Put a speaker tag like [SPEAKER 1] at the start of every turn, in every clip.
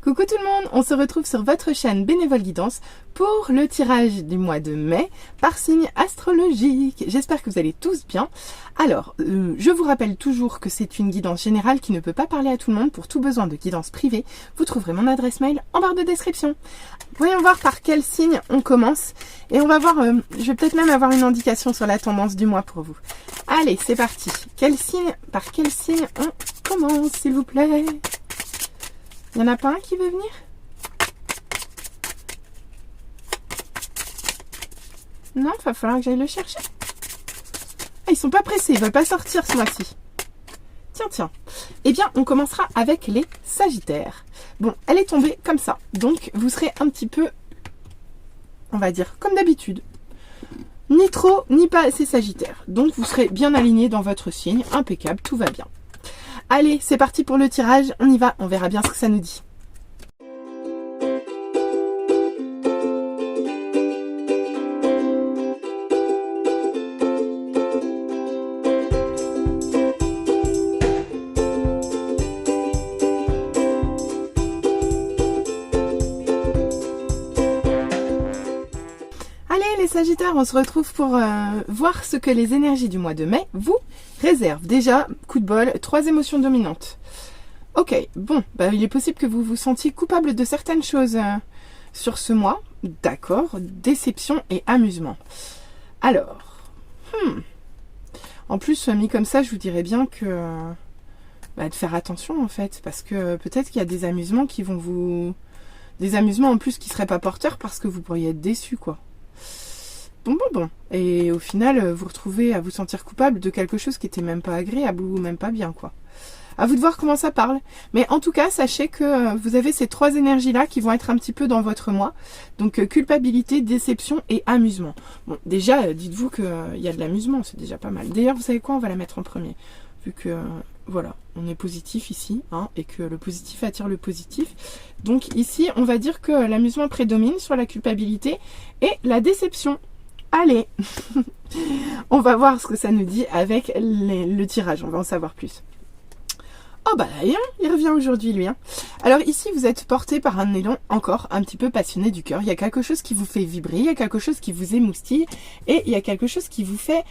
[SPEAKER 1] Coucou tout le monde, on se retrouve sur votre chaîne Bénévole Guidance pour le tirage du mois de mai par signe astrologique. J'espère que vous allez tous bien. Alors, je vous rappelle toujours que c'est une guidance générale qui ne peut pas parler à tout le monde. Pour tout besoin de guidance privée, vous trouverez mon adresse mail en barre de description. Voyons voir par quel signe on commence. Et on va voir, je vais peut-être même avoir une indication sur la tendance du mois pour vous. Allez, c'est parti. Par quel signe on commence, s'il vous plaît? Il n'y en a pas un qui veut venir? Non, il va falloir que j'aille le chercher. Ah, ils sont pas pressés, ils veulent pas sortir ce mois-ci. Tiens. Eh bien, on commencera avec les Sagittaires. Bon, elle est tombée comme ça. Donc, vous serez un petit peu, on va dire, comme d'habitude. Ni trop, ni pas assez Sagittaire. Donc, vous serez bien aligné dans votre signe. Impeccable, tout va bien. Allez, c'est parti pour le tirage. On y va, on verra bien ce que ça nous dit. Les Sagittaires, on se retrouve pour voir ce que les énergies du mois de mai vous réservent. Déjà, coup de bol, 3 émotions dominantes. Ok, bon, il est possible que vous vous sentiez coupable de certaines choses sur ce mois. D'accord, déception et amusement. Alors, en plus, mis comme ça, je vous dirais bien que de faire attention en fait, parce que peut-être qu'il y a des amusements qui vont vous... Des amusements en plus qui ne seraient pas porteurs parce que vous pourriez être déçus, quoi. Bon. Et au final, vous retrouvez à vous sentir coupable de quelque chose qui était même pas agréable ou même pas bien, quoi. À vous de voir comment ça parle. Mais en tout cas, sachez que vous avez ces 3 énergies-là qui vont être un petit peu dans votre mois. Donc, culpabilité, déception et amusement. Bon, déjà, dites-vous qu'il y a de l'amusement, c'est déjà pas mal. D'ailleurs, vous savez quoi? On va la mettre en premier. Vu que, voilà, on est positif ici, hein, et que le positif attire le positif. Donc ici, on va dire que l'amusement prédomine sur la culpabilité et la déception. Allez, on va voir ce que ça nous dit avec le tirage, on va en savoir plus. Oh il revient aujourd'hui lui. Alors ici, vous êtes porté par un élan encore un petit peu passionné du cœur. Il y a quelque chose qui vous fait vibrer, il y a quelque chose qui vous émoustille et il y a quelque chose qui vous fait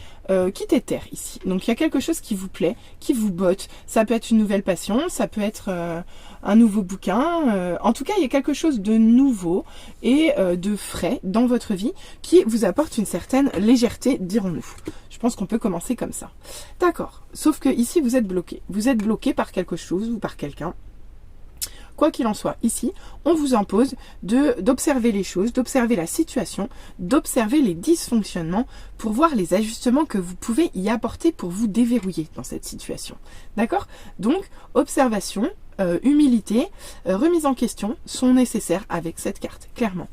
[SPEAKER 1] quitter terre ici. Donc il y a quelque chose qui vous plaît, qui vous botte. Ça peut être une nouvelle passion, ça peut être un nouveau bouquin. En tout cas, il y a quelque chose de nouveau et de frais dans votre vie qui vous apporte une certaine légèreté, dirons-nous. Je pense qu'on peut commencer comme ça. D'accord. Sauf que ici, vous êtes bloqué. Vous êtes bloqué par quelque chose ou par quelqu'un. Quoi qu'il en soit, ici, on vous impose d'observer les choses, d'observer la situation, d'observer les dysfonctionnements pour voir les ajustements que vous pouvez y apporter pour vous déverrouiller dans cette situation. D'accord? Donc, observation, humilité, remise en question sont nécessaires avec cette carte, clairement.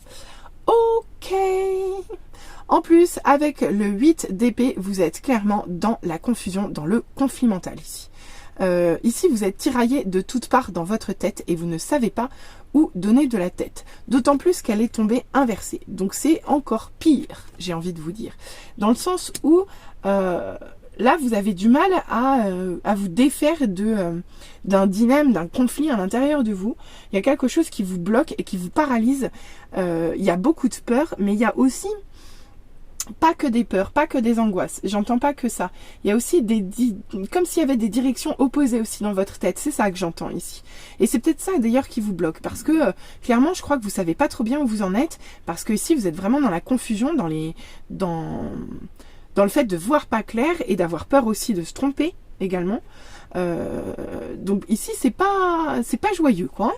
[SPEAKER 1] Ok. En plus, avec le 8 d'épée, vous êtes clairement dans la confusion, dans le conflit mental ici. Ici, vous êtes tiraillé de toutes parts dans votre tête et vous ne savez pas où donner de la tête. D'autant plus qu'elle est tombée inversée. Donc, c'est encore pire, j'ai envie de vous dire. Dans le sens où... là, vous avez du mal à vous défaire d'un dilemme, d'un conflit à l'intérieur de vous. Il y a quelque chose qui vous bloque et qui vous paralyse. Il y a beaucoup de peur, mais il y a aussi pas que des peurs, pas que des angoisses. J'entends pas que ça. Il y a aussi comme s'il y avait des directions opposées aussi dans votre tête. C'est ça que j'entends ici. Et c'est peut-être ça d'ailleurs qui vous bloque. Parce que clairement, je crois que vous savez pas trop bien où vous en êtes. Parce que ici, vous êtes vraiment dans la confusion, dans le fait de voir pas clair et d'avoir peur aussi de se tromper également. Donc ici, c'est pas joyeux, quoi.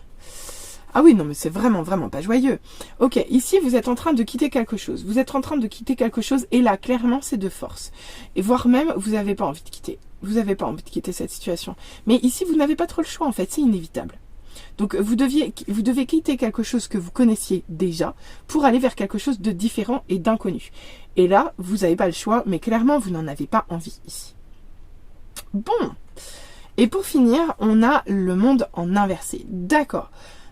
[SPEAKER 1] Ah oui, non, mais c'est vraiment pas joyeux. Ok, ici, vous êtes en train de quitter quelque chose. Vous êtes en train de quitter quelque chose et là, clairement, c'est de force. Et voire même, vous n'avez pas envie de quitter. Vous n'avez pas envie de quitter cette situation. Mais ici, vous n'avez pas trop le choix, en fait. C'est inévitable. Donc, vous devez quitter quelque chose que vous connaissiez déjà pour aller vers quelque chose de différent et d'inconnu. Et là, vous n'avez pas le choix, mais clairement, vous n'en avez pas envie ici. Bon. Et pour finir, on a le monde en inversé. D'accord.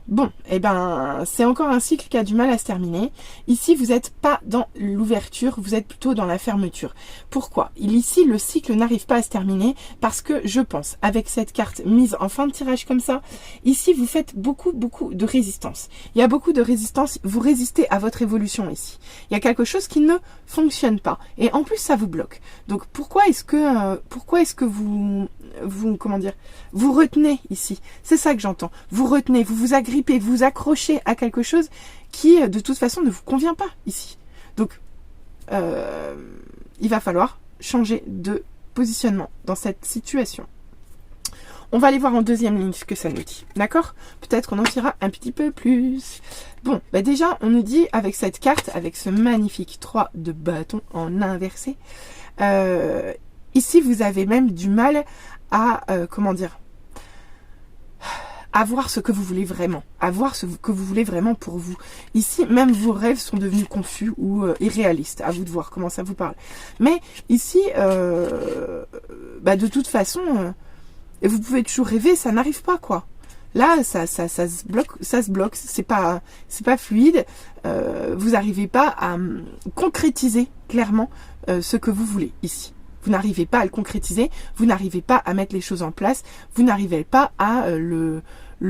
[SPEAKER 1] Bon, eh ben, c'est encore un cycle qui a du mal à se terminer. Ici, vous n'êtes pas dans l'ouverture, vous êtes plutôt dans la fermeture. Pourquoi? Ici, le cycle n'arrive pas à se terminer parce que, je pense, avec cette carte mise en fin de tirage comme ça, ici, vous faites beaucoup de résistance. Il y a beaucoup de résistance, vous résistez à votre évolution ici. Il y a quelque chose qui ne fonctionne pas. Et en plus, ça vous bloque. Donc, pourquoi est-ce que vous comment dire, vous retenez ici? C'est ça que j'entends. Vous retenez, vous vous agrippez, vous vous accrochez à quelque chose qui, de toute façon, ne vous convient pas ici. Donc, il va falloir changer de positionnement dans cette situation. On va aller voir en deuxième ligne ce que ça nous dit. D'accord? Peut-être qu'on en dira un petit peu plus. Bon, bah déjà, on nous dit avec cette carte, avec ce magnifique 3 de bâton en inversé, ici, vous avez même du mal à, comment dire, à voir ce que vous voulez vraiment, à voir ce que vous voulez vraiment pour vous. Ici, même vos rêves sont devenus confus ou irréalistes. À vous de voir comment ça vous parle. Mais ici, bah de toute façon, vous pouvez toujours rêver, ça n'arrive pas, quoi. Là, ça se bloque, c'est pas fluide. Vous n'arrivez pas à concrétiser clairement ce que vous voulez ici. Vous n'arrivez pas à le concrétiser, vous n'arrivez pas à mettre les choses en place, vous n'arrivez pas à le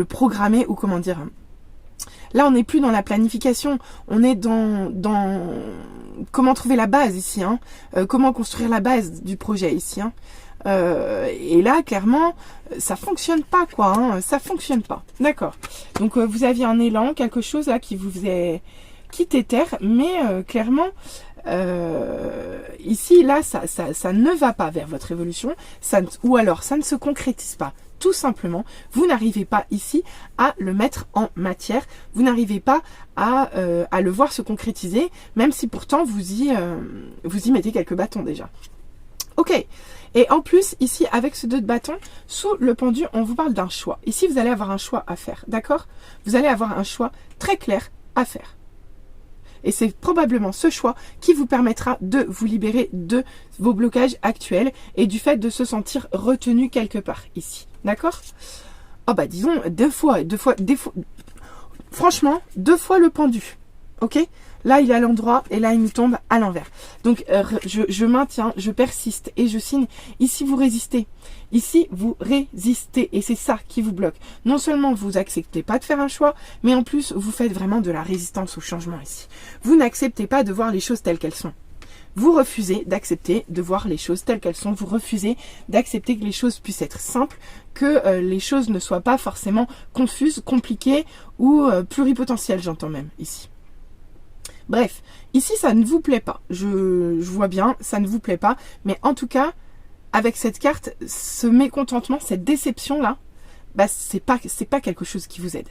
[SPEAKER 1] programmer ou comment dire. Là, on n'est plus dans la planification, on est dans comment trouver la base ici, hein, comment construire la base du projet ici. Hein. Et là, clairement, ça fonctionne pas, quoi. Hein, ça fonctionne pas. D'accord. Donc, vous aviez un élan, quelque chose là qui vous faisait quitter terre, mais clairement. Ici, là, ça ne va pas vers votre évolution, ou alors ça ne se concrétise pas. Tout simplement, vous n'arrivez pas ici à le mettre en matière, vous n'arrivez pas à le voir se concrétiser, même si pourtant vous y mettez quelques bâtons déjà. Ok. Et en plus, ici, avec ce 2 de bâton, sous le pendu, on vous parle d'un choix. Ici, vous allez avoir un choix à faire, d'accord? Vous allez avoir un choix très clair à faire. Et c'est probablement ce choix qui vous permettra de vous libérer de vos blocages actuels et du fait de se sentir retenu quelque part ici. D'accord? Oh bah disons deux fois. Franchement, 2 fois le pendu. Ok? Là, il est à l'endroit et là, il nous tombe à l'envers. Donc, je maintiens, je persiste et je signe. Ici, vous résistez. Ici, vous résistez. Et c'est ça qui vous bloque. Non seulement vous n'acceptez pas de faire un choix, mais en plus, vous faites vraiment de la résistance au changement ici. Vous n'acceptez pas de voir les choses telles qu'elles sont. Vous refusez d'accepter de voir les choses telles qu'elles sont. Vous refusez d'accepter que les choses puissent être simples, que les choses ne soient pas forcément confuses, compliquées ou pluripotentielles, j'entends même ici. Bref, ici ça ne vous plaît pas, je vois bien, ça ne vous plaît pas, mais en tout cas, avec cette carte, ce mécontentement, cette déception-là, bah c'est pas quelque chose qui vous aide.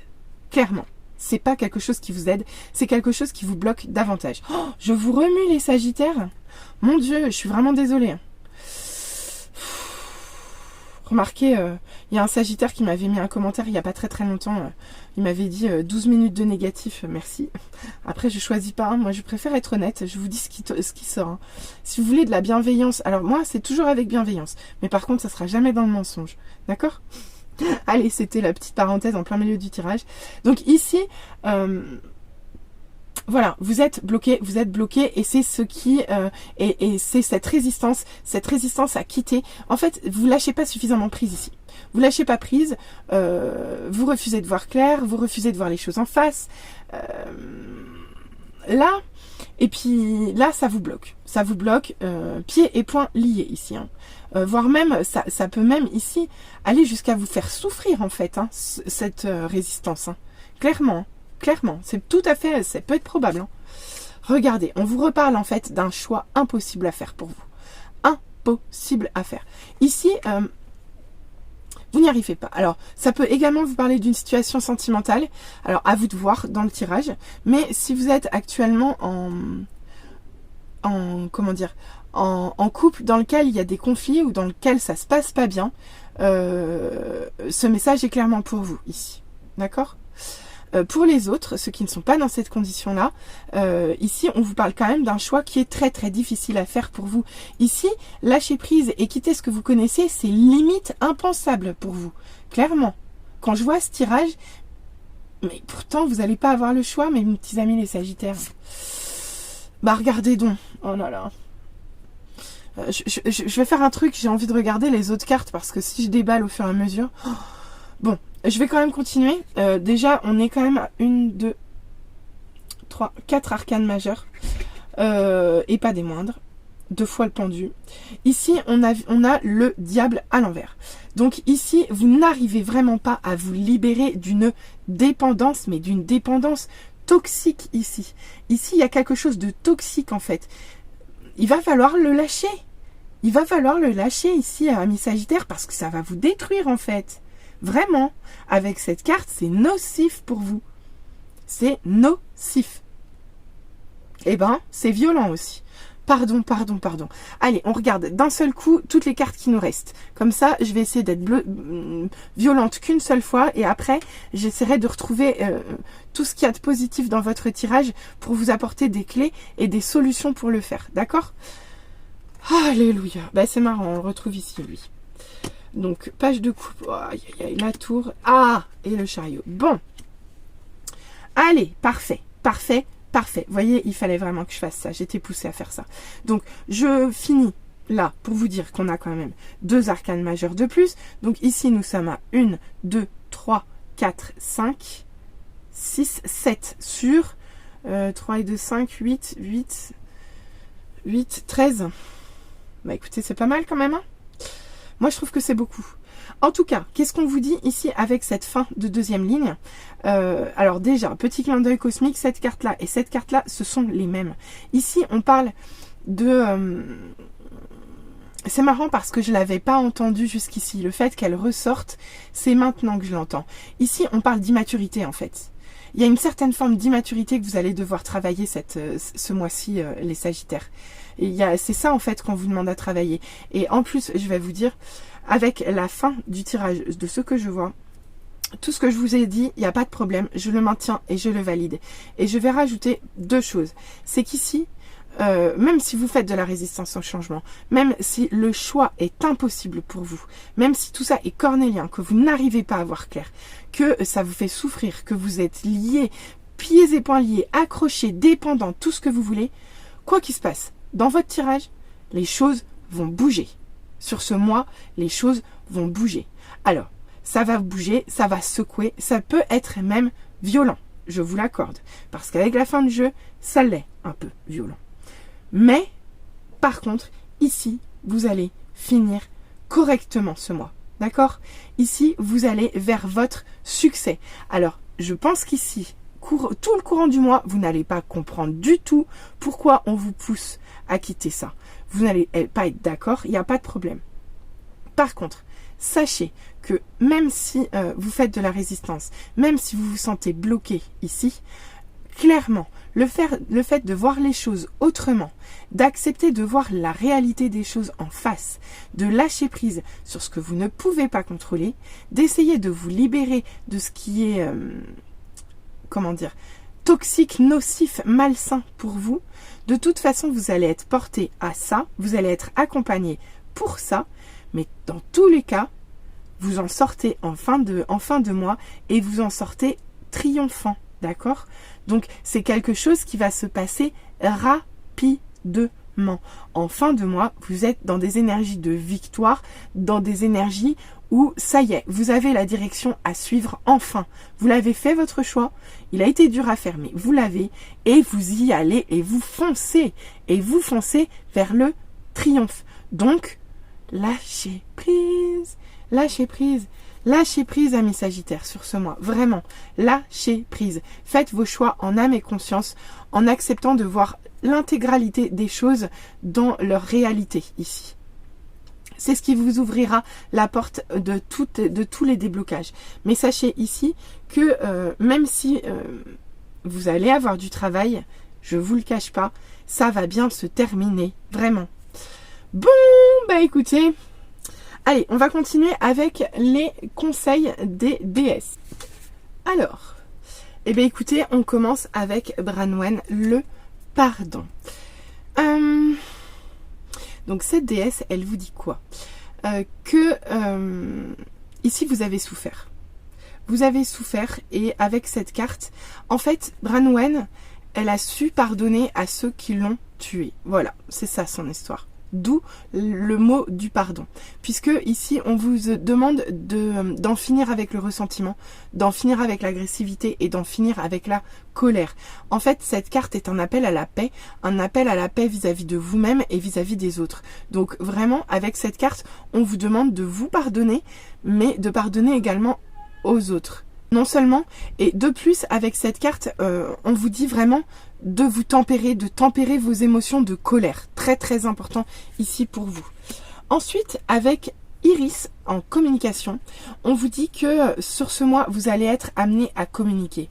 [SPEAKER 1] Clairement, c'est pas quelque chose qui vous aide, c'est quelque chose qui vous bloque davantage. Oh, je vous remue les Sagittaires. Mon Dieu, je suis vraiment désolée. Remarquez, il y a un Sagittaire qui m'avait mis un commentaire il n'y a pas très longtemps. Il m'avait dit 12 minutes de négatif, merci. Après, je choisis pas. Hein. Moi, je préfère être honnête. Je vous dis ce qui sort. Hein. Si vous voulez de la bienveillance, alors moi, c'est toujours avec bienveillance. Mais par contre, ça sera jamais dans le mensonge. D'accord? Allez, c'était la petite parenthèse en plein milieu du tirage. Donc ici... voilà, vous êtes bloqué et c'est ce qui et c'est cette résistance à quitter. En fait, vous lâchez pas suffisamment prise ici. Vous lâchez pas prise, vous refusez de voir clair, vous refusez de voir les choses en face. Là, et puis là, ça vous bloque. Ça vous bloque, pieds et poings liés ici. Hein. Voire même, ça peut même ici aller jusqu'à vous faire souffrir en fait, hein, cette résistance. Hein. Clairement. Clairement, c'est tout à fait, ça peut être probable. Hein. Regardez, on vous reparle en fait d'un choix impossible à faire pour vous. Impossible à faire. Ici, vous n'y arrivez pas. Alors, ça peut également vous parler d'une situation sentimentale. Alors, à vous de voir dans le tirage. Mais si vous êtes actuellement comment dire, en couple dans lequel il y a des conflits ou dans lequel ça se passe pas bien, ce message est clairement pour vous ici. D'accord ? Pour les autres, ceux qui ne sont pas dans cette condition-là, ici, on vous parle quand même d'un choix qui est très difficile à faire pour vous. Ici, lâcher prise et quitter ce que vous connaissez, c'est limite impensable pour vous. Clairement. Quand je vois ce tirage, Mais pourtant, vous n'allez pas avoir le choix, mes petits amis les Sagittaires. Bah, regardez donc. Oh là là. Je vais faire un truc, j'ai envie de regarder les autres cartes, parce que si je déballe au fur et à mesure... Oh, bon, je vais quand même continuer. Déjà, on est quand même à 1, 2, 3, 4 arcanes majeures. Et pas des moindres. 2 fois le pendu. Ici, on a le diable à l'envers. Donc ici, vous n'arrivez vraiment pas à vous libérer d'une dépendance, mais d'une dépendance toxique ici. Ici, il y a quelque chose de toxique en fait. Il va falloir le lâcher. Il va falloir le lâcher ici, ami Sagittaire, parce que ça va vous détruire en fait. Vraiment. Avec cette carte, c'est nocif pour vous. C'est nocif. Eh ben, c'est violent aussi. Pardon. Allez, on regarde d'un seul coup toutes les cartes qui nous restent. Comme ça, je vais essayer d'être violente qu'une seule fois. Et après, j'essaierai de retrouver tout ce qu'il y a de positif dans votre tirage pour vous apporter des clés et des solutions pour le faire. D'accord? Alléluia. Bah, c'est marrant, on le retrouve ici, lui. Donc, page de coupe. Oh, la tour. Ah, et le chariot. Bon. Allez, parfait. Vous voyez, il fallait vraiment que je fasse ça. J'étais poussée à faire ça. Donc, je finis là pour vous dire qu'on a quand même 2 arcanes majeures de plus. Donc, ici, nous sommes à 1, 2, 3, 4, 5, 6, 7 sur 3 et 2, 5, 8, 13. Bah, écoutez, c'est pas mal quand même, hein. Moi, je trouve que c'est beaucoup. En tout cas, qu'est-ce qu'on vous dit ici avec cette fin de deuxième ligne? Alors déjà, petit clin d'œil cosmique, cette carte-là et cette carte-là, ce sont les mêmes. Ici, on parle de... c'est marrant parce que je ne l'avais pas entendu jusqu'ici. Le fait qu'elle ressorte, c'est maintenant que je l'entends. Ici, on parle d'immaturité en fait. Il y a une certaine forme d'immaturité que vous allez devoir travailler ce mois-ci, les Sagittaires. C'est ça en fait qu'on vous demande à travailler. Et en plus, je vais vous dire, avec la fin du tirage, de ce que je vois, tout ce que je vous ai dit, il n'y a pas de problème, je le maintiens et je le valide. Et je vais rajouter 2 choses. C'est qu'ici, même si vous faites de la résistance au changement, même si le choix est impossible pour vous, même si tout ça est cornélien, que vous n'arrivez pas à voir clair, que ça vous fait souffrir, que vous êtes liés, pieds et poings liés, accrochés, dépendants, tout ce que vous voulez, quoi qu'il se passe, dans votre tirage, les choses vont bouger. Sur ce mois, les choses vont bouger. Alors, ça va bouger, ça va secouer, ça peut être même violent, je vous l'accorde. Parce qu'avec la fin du jeu, ça l'est un peu violent. Mais, par contre, ici, vous allez finir correctement ce mois. D'accord? Ici, vous allez vers votre succès. Alors, je pense qu'ici, tout le courant du mois, vous n'allez pas comprendre du tout pourquoi on vous pousse à quitter ça. Vous n'allez pas être d'accord, il n'y a pas de problème. Par contre, sachez que même si vous faites de la résistance, même si vous vous sentez bloqué ici, clairement, le fait de voir les choses autrement, d'accepter de voir la réalité des choses en face, de lâcher prise sur ce que vous ne pouvez pas contrôler, d'essayer de vous libérer de ce qui est, toxique, nocif, malsain pour vous, de toute façon, vous allez être porté à ça, vous allez être accompagné pour ça, mais dans tous les cas, vous en sortez en fin de mois et vous en sortez triomphant, d'accord? Donc, c'est quelque chose qui va se passer rapidement. En fin de mois, vous êtes dans des énergies de victoire, dans des énergies où, ça y est, vous avez la direction à suivre enfin. Vous l'avez fait votre choix, il a été dur à faire, mais vous l'avez, et vous y allez, et vous foncez vers le triomphe. Donc, lâchez prise, amis Sagittaires, sur ce mois. Vraiment, lâchez prise. Faites vos choix en âme et conscience, en acceptant de voir l'intégralité des choses dans leur réalité ici. C'est ce qui vous ouvrira la porte de tous les déblocages. Mais sachez ici que même si vous allez avoir du travail, je vous le cache pas, ça va bien se terminer, vraiment. Bon, bah écoutez, allez, on va continuer avec les conseils des déesses. Alors, eh bien écoutez, on commence avec Branwen, le pardon. Donc cette déesse, elle vous dit quoi? Ici vous avez souffert. vous avez souffert et avec cette carte, en fait, Branwen, elle a su pardonner à ceux qui l'ont tuée. Voilà, c'est ça son histoire. D'où le mot du pardon. Puisque ici, on vous demande d'en finir avec le ressentiment, d'en finir avec l'agressivité et d'en finir avec la colère. En fait, cette carte est un appel à la paix vis-à-vis de vous-même et vis-à-vis des autres. Donc vraiment, avec cette carte, on vous demande de vous pardonner, mais de pardonner également aux autres. Non seulement, et de plus, avec cette carte, on vous dit vraiment de vous tempérer, de tempérer vos émotions de colère. Très très important ici pour vous. Ensuite, avec Iris en communication, on vous dit que sur ce mois, vous allez être amené à communiquer.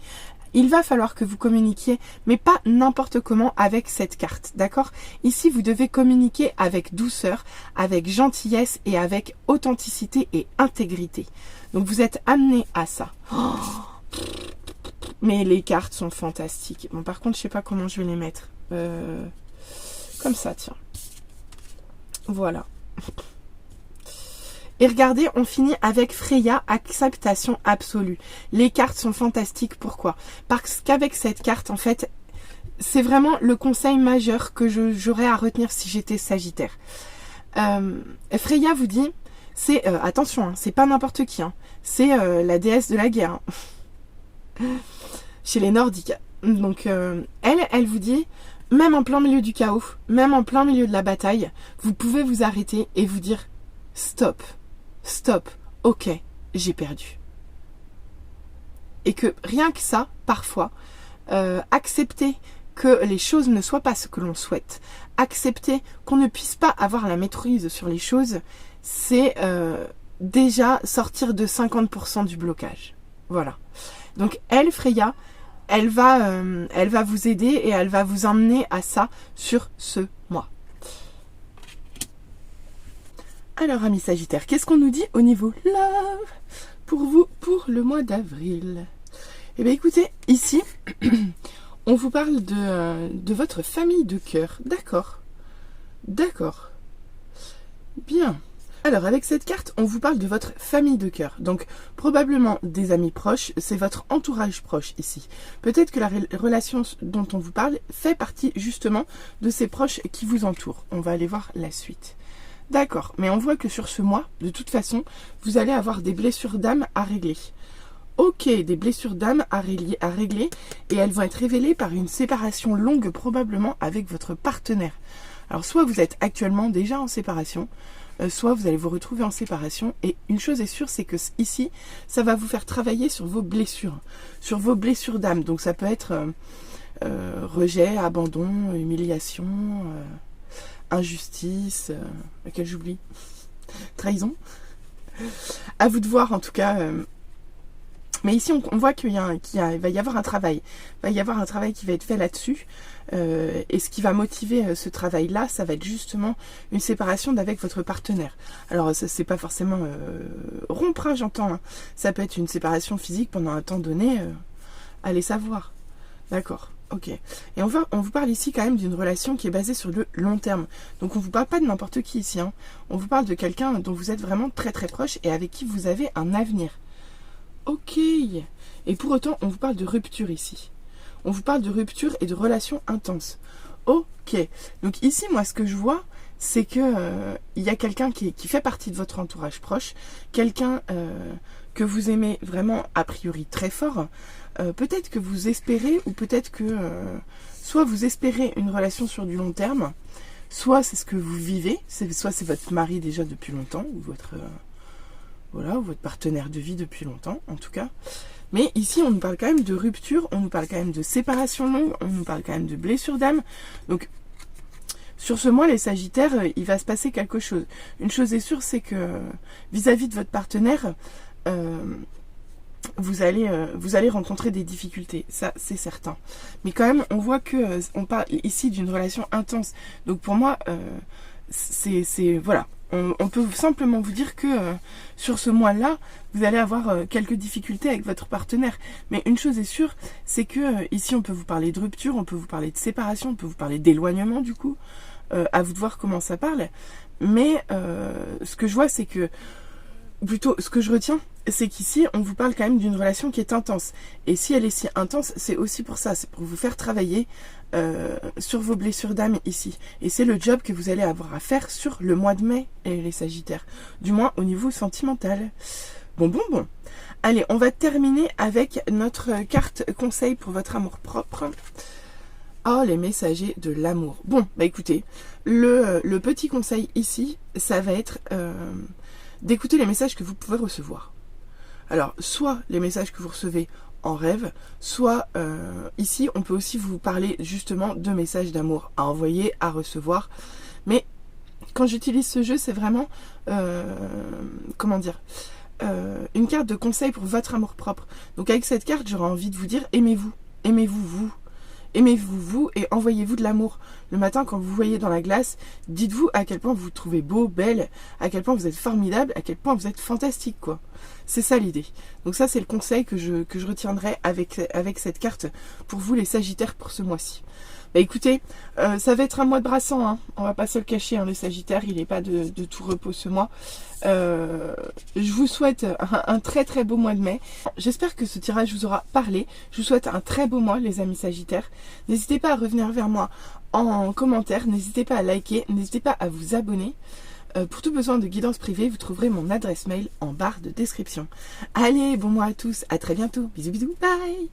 [SPEAKER 1] Il va falloir que vous communiquiez, mais pas n'importe comment avec cette carte, d'accord? Ici, vous devez communiquer avec douceur, avec gentillesse et avec authenticité et intégrité. Donc, vous êtes amené à ça. Oh, mais les cartes sont fantastiques. Bon, par contre, je sais pas comment je vais les mettre. Comme ça, tiens. Voilà. Et regardez, on finit avec Freya, acceptation absolue. Les cartes sont fantastiques. Pourquoi? Parce qu'avec cette carte, en fait, c'est vraiment le conseil majeur que j'aurais à retenir si j'étais Sagittaire. Freya vous dit, c'est attention, hein, c'est pas n'importe qui, hein, c'est la déesse de la guerre. Hein. Chez les Nordiques. Donc, elle vous dit, même en plein milieu du chaos, même en plein milieu de la bataille, vous pouvez vous arrêter et vous dire, stop. Stop, ok, j'ai perdu. Et que rien que ça, parfois, accepter que les choses ne soient pas ce que l'on souhaite, accepter qu'on ne puisse pas avoir la maîtrise sur les choses, c'est déjà sortir de 50% du blocage. Voilà. Donc elle, Freya, elle va vous aider et elle va vous emmener à ça sur ce mois. Alors, amis Sagittaires, qu'est-ce qu'on nous dit au niveau love pour vous pour le mois d'avril? Eh bien, écoutez, ici, on vous parle de votre famille de cœur. D'accord. D'accord. Bien. Alors, avec cette carte, on vous parle de votre famille de cœur. Donc, probablement des amis proches, c'est votre entourage proche ici. Peut-être que la relation dont on vous parle fait partie justement de ces proches qui vous entourent. On va aller voir la suite. D'accord, mais on voit que sur ce mois, de toute façon, vous allez avoir des blessures d'âme à régler. Ok, des blessures d'âme à régler et elles vont être révélées par une séparation longue probablement avec votre partenaire. Alors soit vous êtes actuellement déjà en séparation, soit vous allez vous retrouver en séparation et une chose est sûre, c'est que ici, ça va vous faire travailler sur vos blessures d'âme. Donc ça peut être rejet, abandon, humiliation... injustice, laquelle j'oublie, trahison. À vous de voir en tout cas. Mais ici on voit qu'il va y avoir un travail. Il va y avoir un travail qui va être fait là-dessus. Et ce qui va motiver ce travail-là, ça va être justement une séparation d'avec votre partenaire. Alors c'est pas forcément rompre, hein, j'entends. Hein. Ça peut être une séparation physique pendant un temps donné. Allez savoir. D'accord. Ok. Et on vous parle ici quand même d'une relation qui est basée sur le long terme. Donc on ne vous parle pas de n'importe qui ici. Hein. On vous parle de quelqu'un dont vous êtes vraiment très très proche et avec qui vous avez un avenir. Ok. Et pour autant, on vous parle de rupture ici. On vous parle de rupture et de relations intenses. Ok. Donc ici, moi, ce que je vois, c'est que il y a quelqu'un qui fait partie de votre entourage proche. Quelqu'un que vous aimez vraiment a priori très fort. Peut-être que vous espérez ou peut-être que soit vous espérez une relation sur du long terme, soit c'est ce que vous vivez, soit c'est votre mari déjà depuis longtemps ou votre ou votre partenaire de vie depuis longtemps en tout cas. Mais ici on nous parle quand même de rupture, on nous parle quand même de séparation longue, on nous parle quand même de blessure d'âme. Donc sur ce mois les Sagittaires, il va se passer quelque chose. Une chose est sûre, c'est que vis-à-vis de votre partenaire, vous allez rencontrer des difficultés, ça c'est certain. Mais quand même, on voit que on parle ici d'une relation intense. Donc pour moi, voilà. On peut simplement vous dire que sur ce mois-là, vous allez avoir quelques difficultés avec votre partenaire. Mais une chose est sûre, c'est que ici on peut vous parler de rupture, on peut vous parler de séparation, on peut vous parler d'éloignement du coup. À vous de voir comment ça parle. Mais ce que je vois, c'est que plutôt, ce que je retiens, c'est qu'ici, on vous parle quand même d'une relation qui est intense. Et si elle est si intense, c'est aussi pour ça. C'est pour vous faire travailler sur vos blessures d'âme ici. Et c'est le job que vous allez avoir à faire sur le mois de mai, les Sagittaires. Du moins, au niveau sentimental. Bon. Allez, on va terminer avec notre carte conseil pour votre amour propre. Oh, les messagers de l'amour. Bon, bah écoutez, le petit conseil ici, ça va être d'écouter les messages que vous pouvez recevoir. Alors, soit les messages que vous recevez en rêve, soit ici, on peut aussi vous parler justement de messages d'amour à envoyer, à recevoir. Mais quand j'utilise ce jeu, c'est vraiment, comment dire, une carte de conseil pour votre amour propre. Donc avec cette carte, j'aurais envie de vous dire, aimez-vous, aimez-vous vous. Aimez-vous vous et envoyez-vous de l'amour. Le matin, quand vous vous voyez dans la glace, dites-vous à quel point vous vous trouvez beau, belle, à quel point vous êtes formidable, à quel point vous êtes fantastique, quoi. C'est ça l'idée. Donc ça, c'est le conseil que je retiendrai avec cette carte pour vous, les Sagittaires, pour ce mois-ci. Bah écoutez, ça va être un mois de brassant, hein. On va pas se le cacher, hein, le Sagittaire, il n'est pas de tout repos ce mois. Je vous souhaite un très très beau mois de mai. J'espère que ce tirage vous aura parlé. Je vous souhaite un très beau mois, les amis Sagittaires. N'hésitez pas à revenir vers moi en commentaire, n'hésitez pas à liker, n'hésitez pas à vous abonner. Pour tout besoin de guidance privée, vous trouverez mon adresse mail en barre de description. Allez, bon mois à tous, à très bientôt. Bisous bisous, bye.